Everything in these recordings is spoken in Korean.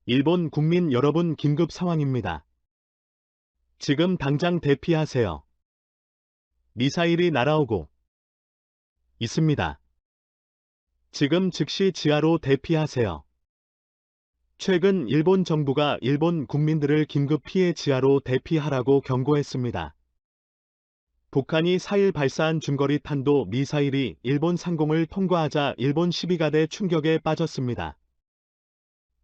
일본 국민 여러분, 긴급 상황입니다. 지금 당장 대피하세요. 미사일이 날아오고 있습니다. 지금 즉시 지하로 대피하세요. 최근 일본 정부가 일본 국민들을 긴급 피해 지하로 대피하라고 경고했습니다. 북한이 4일 발사한 중거리 탄도 미사일이 일본 상공을 통과하자 일본 12가대 충격에 빠졌습니다.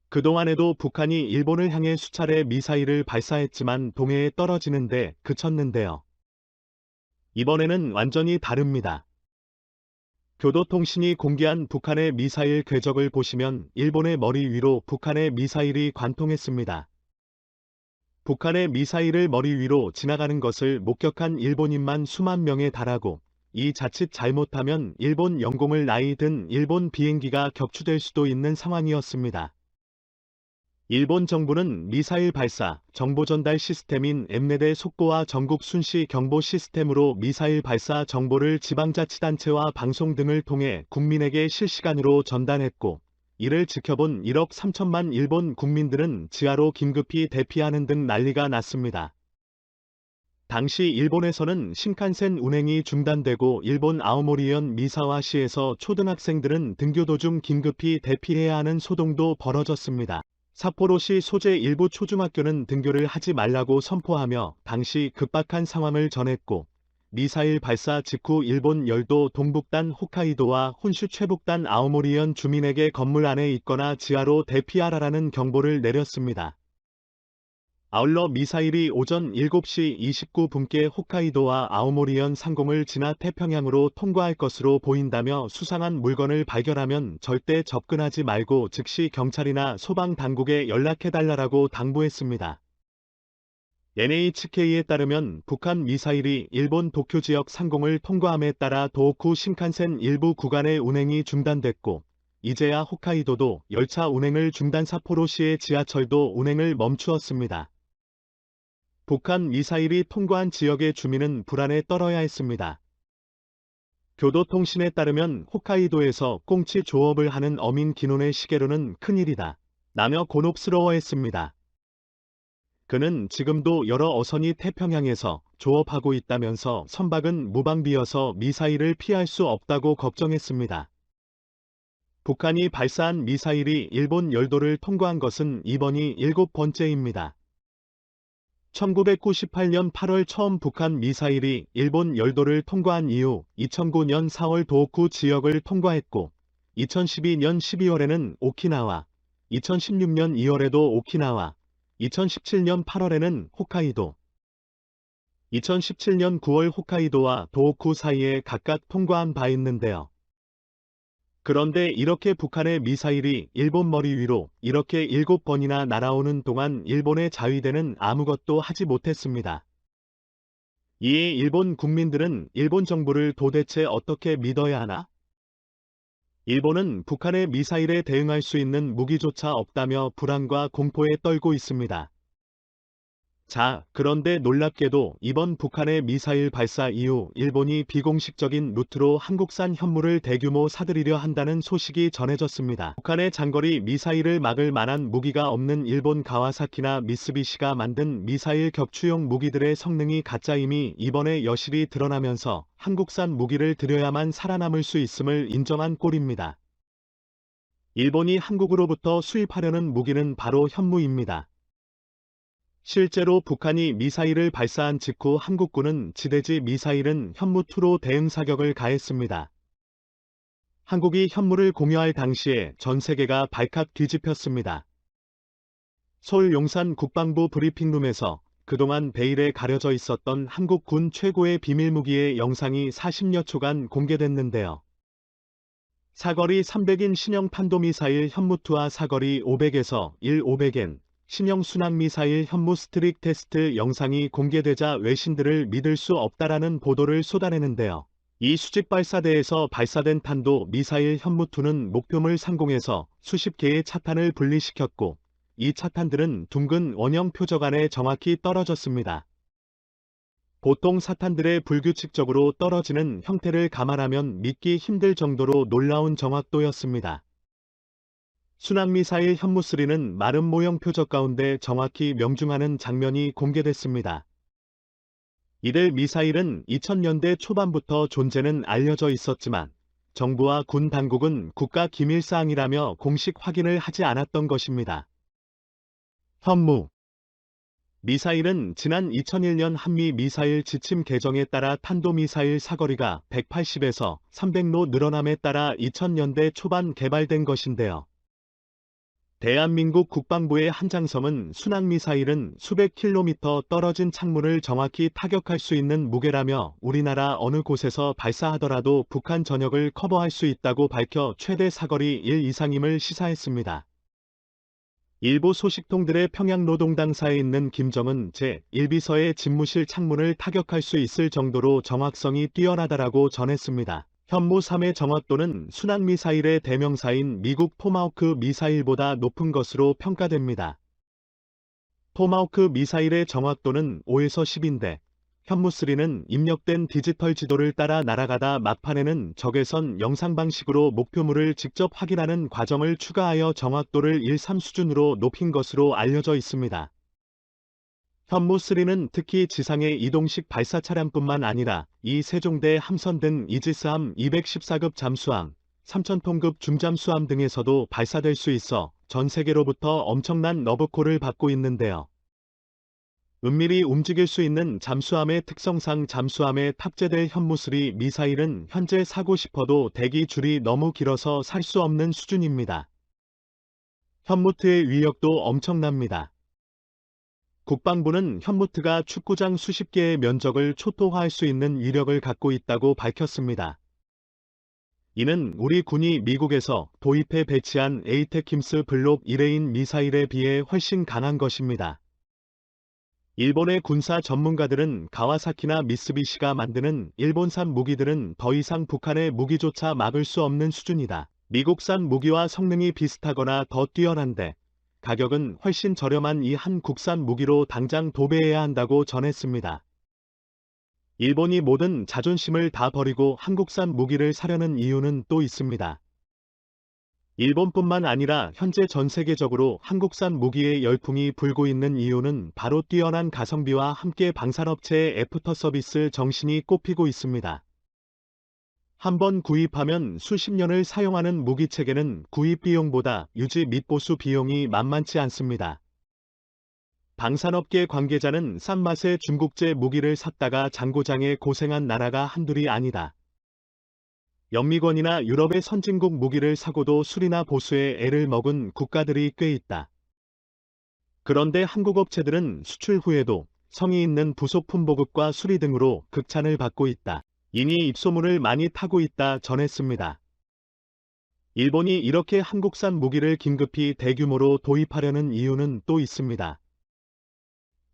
그동안에도 북한이 일본을 향해 수차례 미사일을 발사했지만 동해에 떨어지는데 그쳤는데요. 이번에는 완전히 다릅니다. 교도통신이 공개한 북한의 미사일 궤적을 보시면 일본의 머리 위로 북한의 미사일이 관통했습니다. 북한의 미사일을 머리 위로 지나가는 것을 목격한 일본인만 수만 명에 달하고 이 자칫 잘못하면 일본 영공을 나이 든 일본 비행기가 격추될 수도 있는 상황이었습니다. 일본 정부는 미사일 발사, 정보 전달 시스템인 엠넷의 속보와 전국 순시 경보 시스템으로 미사일 발사 정보를 지방자치단체와 방송 등을 통해 국민에게 실시간으로 전달했고, 이를 지켜본 1억 3천만 일본 국민들은 지하로 긴급히 대피하는 등 난리가 났습니다. 당시 일본에서는 신칸센 운행이 중단되고 일본 아오모리현 미사와시에서 초등학생들은 등교 도중 긴급히 대피해야 하는 소동도 벌어졌습니다. 삿포로시 소재 일부 초중학교는 등교를 하지 말라고 선포하며 당시 급박한 상황을 전했고, 미사일 발사 직후 일본 열도 동북단 홋카이도와 혼슈 최북단 아오모리현 주민에게 건물 안에 있거나 지하로 대피하라라는 경보를 내렸습니다. 아울러 미사일이 오전 7시 29분께 홋카이도와 아오모리현 상공을 지나 태평양으로 통과할 것으로 보인다며 수상한 물건을 발견하면 절대 접근하지 말고 즉시 경찰이나 소방당국에 연락해달라고 당부했습니다. NHK에 따르면 북한 미사일이 일본 도쿄 지역 상공을 통과함에 따라 도호쿠 신칸센 일부 구간의 운행이 중단됐고, 이제야 홋카이도도 열차 운행을 중단, 삿포로시의 지하철도 운행을 멈추었습니다. 북한 미사일이 통과한 지역의 주민은 불안에 떨어야 했습니다. 교도통신에 따르면 홋카이도에서 꽁치 조업을 하는 어민 기논의 시계로는 큰일이다 라며 곤혹스러워했습니다. 그는 지금도 여러 어선이 태평양에서 조업하고 있다면서 선박은 무방비여서 미사일을 피할 수 없다고 걱정했습니다. 북한이 발사한 미사일이 일본 열도를 통과한 것은 이번이 7번째입니다. 1998년 8월 처음 북한 미사일이 일본 열도를 통과한 이후 2009년 4월 도호쿠 지역을 통과했고, 2012년 12월에는 오키나와, 2016년 2월에도 오키나와, 2017년 8월에는 홋카이도, 2017년 9월 홋카이도와 도호쿠 사이에 각각 통과한 바 있는데요. 그런데 이렇게 북한의 미사일이 일본 머리 위로 이렇게 7번이나 날아오는 동안 일본의 자위대는 아무것도 하지 못했습니다. 이에 일본 국민들은 일본 정부를 도대체 어떻게 믿어야 하나? 일본은 북한의 미사일에 대응할 수 있는 무기조차 없다며 불안과 공포에 떨고 있습니다. 자, 그런데 놀랍게도 이번 북한의 미사일 발사 이후 일본이 비공식적인 루트로 한국산 현물을 대규모 사들이려 한다는 소식이 전해졌습니다. 북한의 장거리 미사일을 막을 만한 무기가 없는 일본 가와사키나 미쓰비시가 만든 미사일 격추용 무기들의 성능이 가짜임이 이번에 여실히 드러나면서 한국산 무기를 들여야만 살아남을 수 있음을 인정한 꼴입니다. 일본이 한국으로부터 수입하려는 무기는 바로 현무입니다. 실제로 북한이 미사일을 발사한 직후 한국군은 지대지 미사일은 현무2로 대응 사격을 가했습니다. 한국이 현무를 공유할 당시에 전 세계가 발칵 뒤집혔습니다. 서울 용산 국방부 브리핑룸에서 그동안 베일에 가려져 있었던 한국 군 최고의 비밀무기의 영상이 40여 초간 공개됐는데요. 사거리 300인 신형 탄도미사일 현무2와 사거리 500에서 1-500엔 신형 순항미사일 현무 스트릭 테스트 영상이 공개되자 외신들을 믿을 수 없다라는 보도를 쏟아내는데요. 이 수직발사대에서 발사된 탄도 미사일 현무2는 목표물 상공에서 수십 개의 차탄을 분리시켰고, 이 차탄들은 둥근 원형 표적 안에 정확히 떨어졌습니다. 보통 사탄들의 불규칙적으로 떨어지는 형태를 감안하면 믿기 힘들 정도로 놀라운 정확도였습니다. 순항미사일 현무3는 마름 모형 표적 가운데 정확히 명중하는 장면이 공개됐습니다. 이들 미사일은 2000년대 초반부터 존재는 알려져 있었지만 정부와 군 당국은 국가 기밀사항이라며 공식 확인을 하지 않았던 것입니다. 현무 미사일은 지난 2001년 한미 미사일 지침 개정에 따라 탄도미사일 사거리가 180에서 300로 늘어남에 따라 2000년대 초반 개발된 것인데요. 대한민국 국방부의 한장섬은 순항미사일은 수백 킬로미터 떨어진 창문을 정확히 타격할 수 있는 무게라며 우리나라 어느 곳에서 발사하더라도 북한 전역을 커버할 수 있다고 밝혀 최대 사거리 1 이상임을 시사했습니다. 일부 소식통들의 평양노동 당사에 있는 김정은 제1비서의 집무실 창문을 타격할 수 있을 정도로 정확성이 뛰어나다라고 전했습니다. 현무 3의 정확도는 순항미사일의 대명사인 미국 토마호크 미사일보다 높은 것으로 평가됩니다. 토마호크 미사일의 정확도는 5에서 10인데 현무3는 입력된 디지털 지도를 따라 날아가다 막판에는 적외선 영상 방식으로 목표물을 직접 확인하는 과정을 추가하여 정확도를 1, 3 수준으로 높인 것으로 알려져 있습니다. 현무3는 특히 지상의 이동식 발사 차량뿐만 아니라 이 세종대 함선 등 이지스함 214급 잠수함, 3000톤급 중잠수함 등에서도 발사될 수 있어 전 세계로부터 엄청난 러브콜을 받고 있는데요. 은밀히 움직일 수 있는 잠수함의 특성상 잠수함에 탑재될 현무3 미사일은 현재 사고 싶어도 대기 줄이 너무 길어서 살 수 없는 수준입니다. 현무트의 위력도 엄청납니다. 국방부는 현무트가 축구장 수십 개의 면적을 초토화할 수 있는 위력을 갖고 있다고 밝혔습니다. 이는 우리 군이 미국에서 도입해 배치한 에이테킴스 블록 1레인 미사일에 비해 훨씬 강한 것입니다. 일본의 군사 전문가들은 가와사키나 미쓰비시가 만드는 일본산 무기들은 더 이상 북한의 무기조차 막을 수 없는 수준이다. 미국산 무기와 성능이 비슷하거나 더 뛰어난데 가격은 훨씬 저렴한 이 한국산 무기로 당장 도배해야 한다고 전했습니다. 일본이 모든 자존심을 다 버리고 한국산 무기를 사려는 이유는 또 있습니다. 일본뿐만 아니라 현재 전 세계적으로 한국산 무기의 열풍이 불고 있는 이유는 바로 뛰어난 가성비와 함께 방산업체의 애프터 서비스 정신이 꼽히고 있습니다. 한번 구입하면 수십 년을 사용하는 무기체계는 구입 비용보다 유지 및 보수 비용이 만만치 않습니다. 방산업계 관계자는 싼 맛에 중국제 무기를 샀다가 장고장에 고생한 나라가 한둘이 아니다. 영미권이나 유럽의 선진국 무기를 사고도 수리나 보수에 애를 먹은 국가들이 꽤 있다. 그런데 한국 업체들은 수출 후에도 성의 있는 부속품 보급과 수리 등으로 극찬을 받고 있다. 이니 입소문을 많이 타고 있다 전했습니다. 일본이 이렇게 한국산 무기를 긴급히 대규모로 도입하려는 이유는 또 있습니다.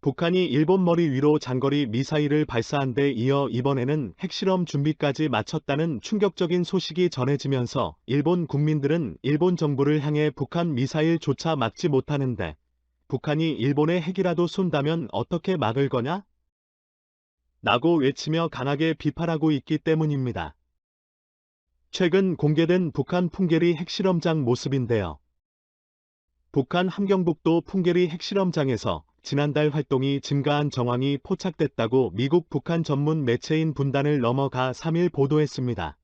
북한이 일본 머리 위로 장거리 미사일을 발사한 데 이어 이번에는 핵실험 준비까지 마쳤다는 충격적인 소식이 전해지면서 일본 국민들은 일본 정부를 향해 북한 미사일조차 막지 못하는데 북한이 일본의 핵이라도 쏜다면 어떻게 막을 거냐? 라고 외치며 강하게 비판하고 있기 때문입니다. 최근 공개된 북한 풍계리 핵실험장 모습인데요. 북한 함경북도 풍계리 핵실험장에서 지난달 활동이 증가한 정황이 포착됐다고 미국 북한 전문 매체인 분단을 넘어가 3일 보도했습니다.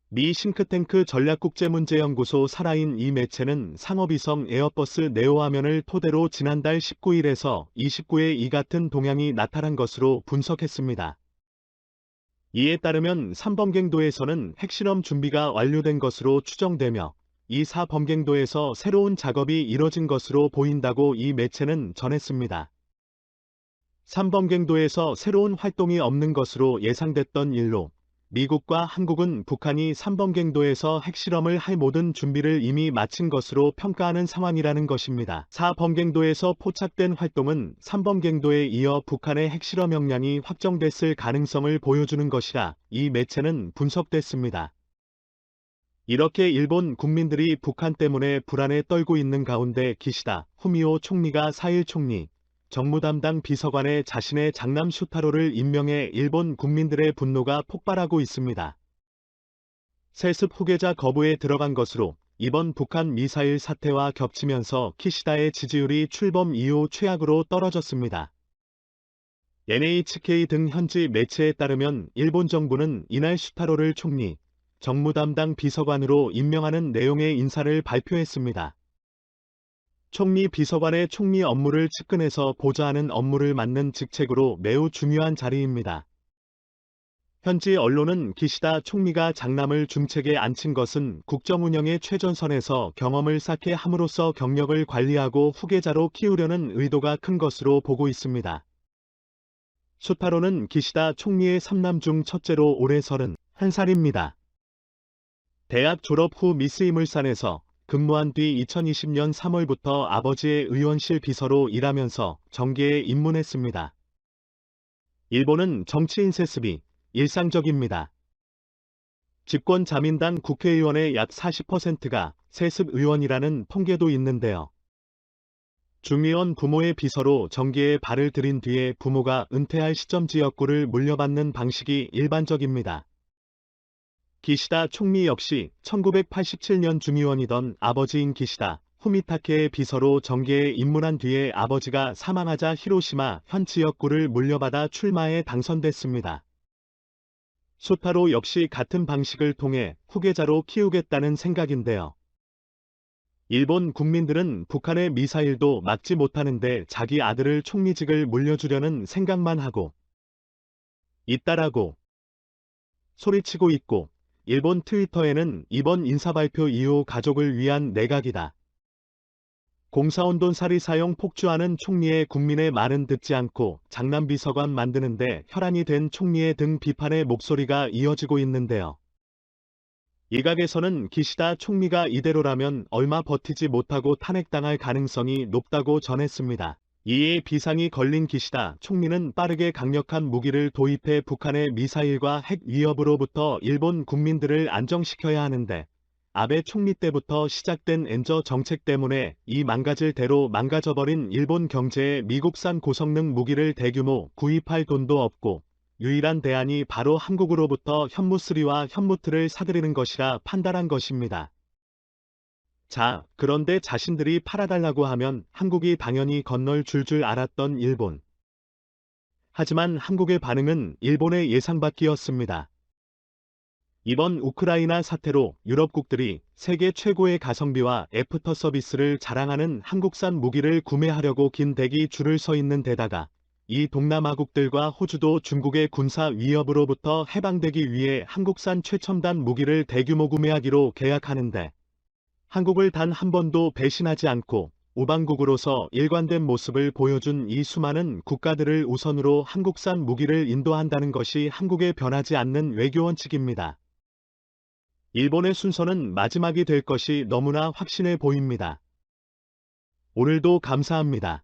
미 싱크탱크 전략국제문제연구소 사라인 이 매체는 상업위성 에어버스 네오 화면을 토대로 지난달 19일에서 29일 이 같은 동향이 나타난 것으로 분석했습니다. 이에 따르면 3범갱도에서는 핵실험 준비가 완료된 것으로 추정되며 이 4범갱도에서 새로운 작업이 이뤄진 것으로 보인다고 이 매체는 전했습니다. 3범갱도에서 새로운 활동이 없는 것으로 예상됐던 일로 미국과 한국은 북한이 3범갱도에서 핵실험을 할 모든 준비를 이미 마친 것으로 평가하는 상황이라는 것입니다. 4범갱도에서 포착된 활동은 3범갱도에 이어 북한의 핵실험 역량이 확정됐을 가능성을 보여주는 것이라 이 매체는 분석됐습니다. 이렇게 일본 국민들이 북한 때문에 불안에 떨고 있는 가운데 기시다 후미오 총리가 4일 총리, 정무 담당 비서관에 자신의 장남 슈타로를 임명해 일본 국민들의 분노가 폭발하고 있습니다. 세습 후계자 거부에 들어간 것으로 이번 북한 미사일 사태와 겹치면서 키시다의 지지율이 출범 이후 최악으로 떨어졌습니다. NHK 등 현지 매체에 따르면 일본 정부는 이날 슈타로를 총리, 정무 담당 비서관으로 임명하는 내용의 인사를 발표했습니다. 총리 비서관의 총리 업무를 측근해서 보좌하는 업무를 맡는 직책으로 매우 중요한 자리입니다. 현지 언론은 기시다 총리가 장남을 중책에 앉힌 것은 국정 운영의 최전선에서 경험을 쌓게 함으로써 경력을 관리하고 후계자로 키우려는 의도가 큰 것으로 보고 있습니다. 슈타로는 기시다 총리의 3남 중 첫째로 올해 31살입니다. 대학 졸업 후 미쓰이 물산에서 근무한 뒤 2020년 3월부터 아버지의 의원실 비서로 일하면서 정계에 입문했습니다. 일본은 정치인 세습이 일상적입니다. 집권 자민당 국회의원의 약 40%가 세습 의원이라는 통계도 있는데요. 중의원 부모의 비서로 정계에 발을 들인 뒤에 부모가 은퇴할 시점 지역구를 물려받는 방식이 일반적입니다. 기시다 총리 역시 1987년 중의원이던 아버지인 기시다 후미타케의 비서로 정계에 입문한 뒤에 아버지가 사망하자 히로시마 현 지역구를 물려받아 출마해 당선됐습니다. 슈타로 역시 같은 방식을 통해 후계자로 키우겠다는 생각인데요. 일본 국민들은 북한의 미사일도 막지 못하는데 자기 아들을 총리직을 물려주려는 생각만 하고 있다라고 소리치고 있고, 일본 트위터에는 이번 인사발표 이후 가족을 위한 내각이다. 공사원돈살이 사용 폭주하는 총리의 국민의 말은 듣지 않고 장남 비서관 만드는데 혈안이 된 총리의 등 비판의 목소리가 이어지고 있는데요. 일각에서는 기시다 총리가 이대로라면 얼마 버티지 못하고 탄핵당할 가능성이 높다고 전했습니다. 이에 비상이 걸린 기시다 총리는 빠르게 강력한 무기를 도입해 북한의 미사일과 핵 위협으로부터 일본 국민들을 안정시켜야 하는데, 아베 총리 때부터 시작된 엔저 정책 때문에 이 망가질 대로 망가져버린 일본 경제에 미국산 고성능 무기를 대규모 구입할 돈도 없고, 유일한 대안이 바로 한국으로부터 현무3와 현무2를 사들이는 것이라 판단한 것입니다. 자, 그런데 자신들이 팔아달라고 하면 한국이 당연히 건널 줄 알았던 일본. 하지만 한국의 반응은 일본의 예상 밖이었습니다. 이번 우크라이나 사태로 유럽국들이 세계 최고의 가성비와 애프터 서비스를 자랑하는 한국산 무기를 구매하려고 긴 대기 줄을 서 있는 데다가, 이 동남아국들과 호주도 중국의 군사 위협으로부터 해방되기 위해 한국산 최첨단 무기를 대규모 구매하기로 계약하는데, 한국을 단 한 번도 배신하지 않고 우방국으로서 일관된 모습을 보여준 이 수많은 국가들을 우선으로 한국산 무기를 인도한다는 것이 한국의 변하지 않는 외교 원칙입니다. 일본의 순서는 마지막이 될 것이 너무나 확신해 보입니다. 오늘도 감사합니다.